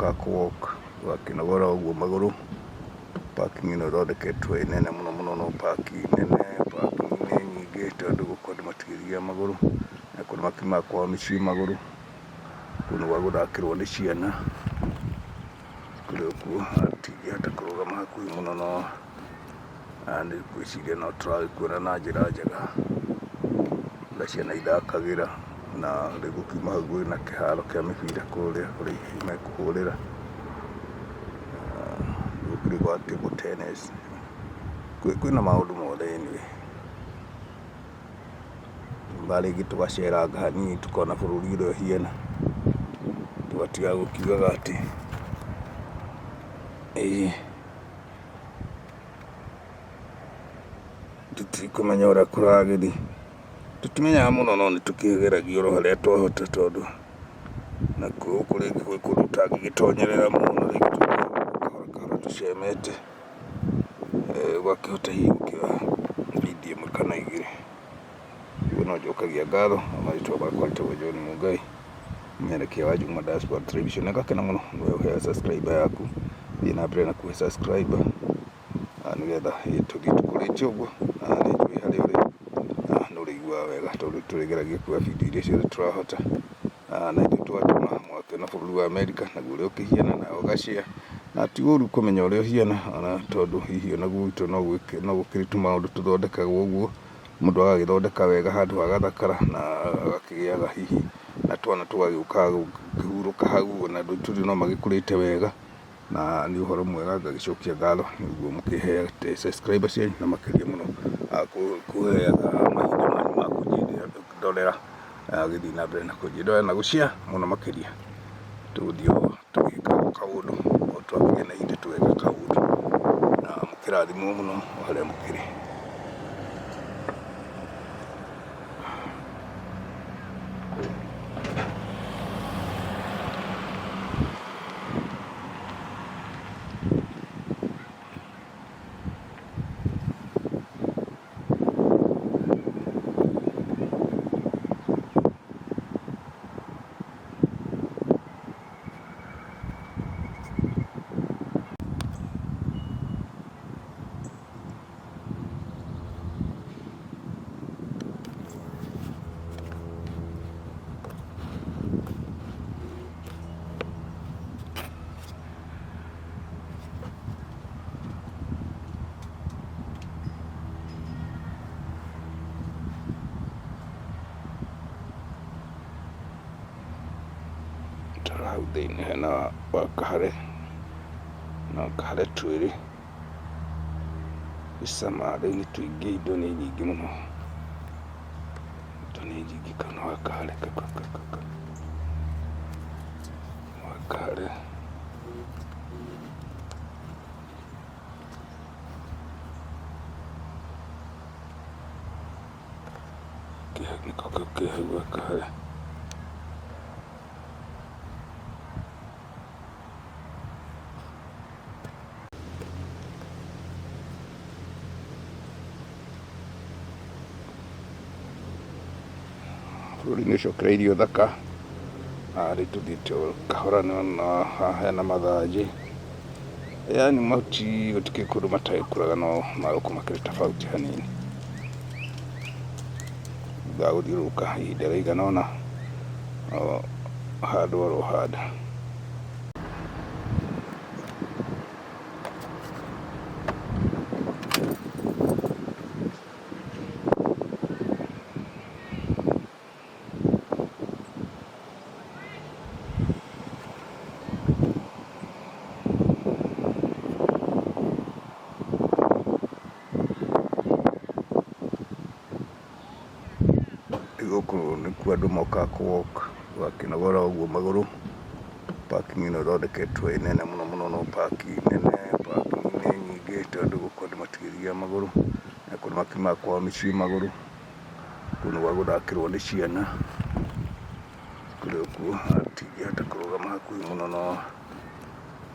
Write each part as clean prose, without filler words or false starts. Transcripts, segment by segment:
mokaga walk wakinogora uguo maguru. Parking ino thondeketwe nene muno muno, no parking nene, parking nĩ nyingĩ tondũ gũkũ andũ matigĩthiaga magũrũ, na kũrĩ makiumaga kwao mĩciĩ magũrũ, kũu nĩ gwa gũthakĩrwo nĩ ciana, kũrĩ ũguo hatingĩhota kũrũgama hakuhĩ mũno, no nĩ ngwĩciria no tũragĩkuona na njĩra njega ũrĩa ciana ithakagĩra, na rĩu gũkiuma hau gwĩ na kĩharo kĩa mĩbira kũrĩa kũrĩa mekũhũrĩra, kũrĩ gwa table tennis, kwĩna maũndũ mothe anyway. Rĩngĩ tũgaceranga hanini tukona bũrũri ũrĩa ũhiana, tũgatiga gũkiugaga atĩ tũtikũmenya ũrĩa kũragĩthiĩ. Tũtimenyaga mũno no nĩtũkĩgeragia oro harĩa twahota, tondũ nakuo gũkũ rĩngĩ gwĩ kũndũ ũtangĩgĩtonyerera mũno, rĩngĩ kahora kahora tũcemete, ũgakĩhota hihi gũkĩoya video ĩmwe kana igĩrĩ. Ũguo no njokagia ngatho, na marĩtwa makwa njĩtagwo John Mungai, mwerekia wa Juma Dashboard Television. Ngakena mũno nĩwe ũheo subscriber yaku, thiĩ na mbere na kũhe subscriber nĩgetha tũthiĩ tũkũrĩte ũguo, na nĩnjũĩ harĩa ũrĩ nĩ ũrĩiguaga wega, tondũ tũrĩgeragia kuoya video iria ciothe tũrahota, na ithuĩ twatũma mwakĩona bũrũri wa Amerika naguo ũrĩa ũkĩhiana, na ũgashare, na ti ũru kũmenya ũrĩa ũhiana, ona tondũ hihi onaguo gwitũ no gũkĩrĩ tũmaũndũ tũthondekagwo ũguo, mũndũ agagĩthondeka wega handũ hagathakara, na agakĩgĩaga hihi na twana tũgagĩũkaga gũkĩhurũka hau, na andũ tũrĩ no magĩkũrĩte wega, na nĩ ũhoro mwega. Ngagĩcokia ngatho nĩguo mũkĩheage subscriber cianyu, na makĩria mũno kũheaga mahinda manyu ma kũnjĩrĩra gĩthiĩ na mbere na kũnjĩrĩra na gũshare mũno makĩria, tũgũthiĩ tũgĩkaga kaũndũ o twakĩgĩa na ihinda tweka kaũndũ, na mũkĩrathimwo mũno o harĩa mũkĩrĩ. Hau thĩinĩ hena wakahare na kahare twĩrĩ, gĩcamarĩ-inĩ tũingĩ, indo nĩ nyingĩ mũno, indo nĩ nyingĩ. Kana wakahare wakahare nĩko kau kĩ hau wakahare. Bũrũri-inĩ ũcio ũkĩrĩ irio thaka, rĩu tũthiĩte kahora, na hena mathanjĩ, yani mahuti gũtikĩrĩ kũndũ matagĩkũraga, no magũkũ makĩrĩ tofauti hanini. Thutha wa gũthiũrũrũka ihinda rĩigana ũna handũ oro handũ. Gũkũ nĩkuo andũ mokaga walk wakĩnogora ũguo magũrũ. Parking ino thondeketwe nene muno muno, no parking nene, parking nĩ nyingĩ tondũ gũkũ andũ matigĩthiaga magũrũ, na kũrĩ makiumaga kwao mĩciĩ magũrũ, kũu nĩ gwa gũthakĩrwo nĩ ciana, kũrĩ ũguo hatingĩhota kũrũgama hakuhĩ mũno, no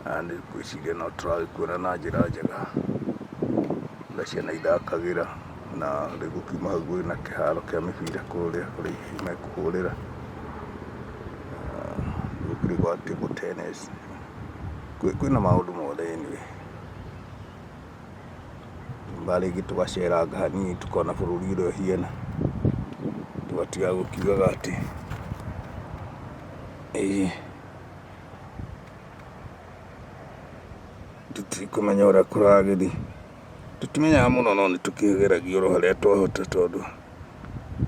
nĩ ngwĩciria no tũragĩkuona na njĩra njega ũrĩa ciana ithakagĩra, na rĩu gũkiuma hau gwĩ na kĩharo kĩa mĩbira kũrĩa kũrĩa mekũhũrĩra, kũrĩ gwa table tennis, kwina maundu mothe anyway. Mbarĩngĩ tũgaceranga hanini tukona bũrũri ũrĩa ũhiana, tũgatiga gũkiugaga atĩ tũtikũmenya ũrĩa kũragĩthiĩ. Tũtimenyaga mũno no nĩtũkĩgeragia oro harĩa twahota, tondũ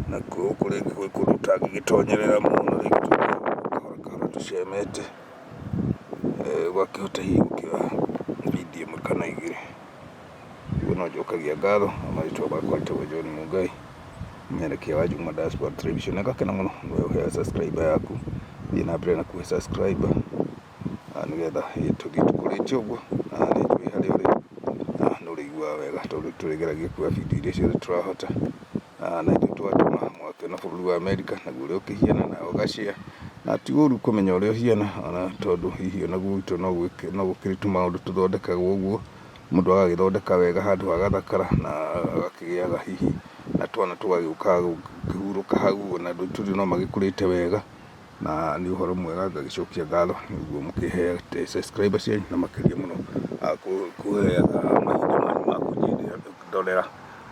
nakuo kũrĩngĩ gwĩ kũndũ ũtangĩgĩtonyerera mũno, rĩngĩ kahora tũcemete, ũgakĩhota hihi gũkĩoya video ĩmwe kana igĩrĩ. Ũguo no njokagia ngatho, na marĩtwa makwa njĩtagwo John Mungai, mwerekea wa Juma Diaspora Television. Ngakena mũno nĩwe ũhea subscriber yaku, thiĩ na mbere na kũhe subscriber nĩgetha tũthiĩ tũkũrĩte ũguo, na nĩnjũĩ harĩa ũrĩ nĩũrĩiguaga wega, tondũ tũrĩgeragia kuoya video iria ciothe tũrahota, na ithuĩ twatũma mwakĩona bũrũri wa America naguo ũrĩa ũkĩhiana, na ũgashare. Na ti ũru kũmenya ũrĩa ũhiana, ona tondũ hihi ona gwitũ no gũkĩrĩ tũmaũndũ tũthondekagwo ũguo, mũndũ agagĩthondeka wega handũ hagathakara, na agakĩgĩaga hihi na twana tũgagĩũka gũkĩhurũka hau, na andũ tũrĩ no magĩkũrĩte wega, na nĩ ũhoro mwega. Ngagĩcokia ngatho nĩguo mũkĩheage subscriber cianyu, na makĩria mũno kũheaga mahinda manyu ma kũnjĩrĩra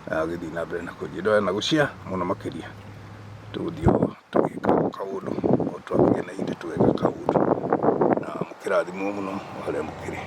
gĩthiĩ na mbere na kũnjĩrĩra na gũshare mũno makĩria. Tũgũthiĩ tũgĩka kaũndũ o twakĩgĩa na ihinda tũgeka kaũndũ, na mũkĩrathimwo mũno harĩa mũkĩrĩ.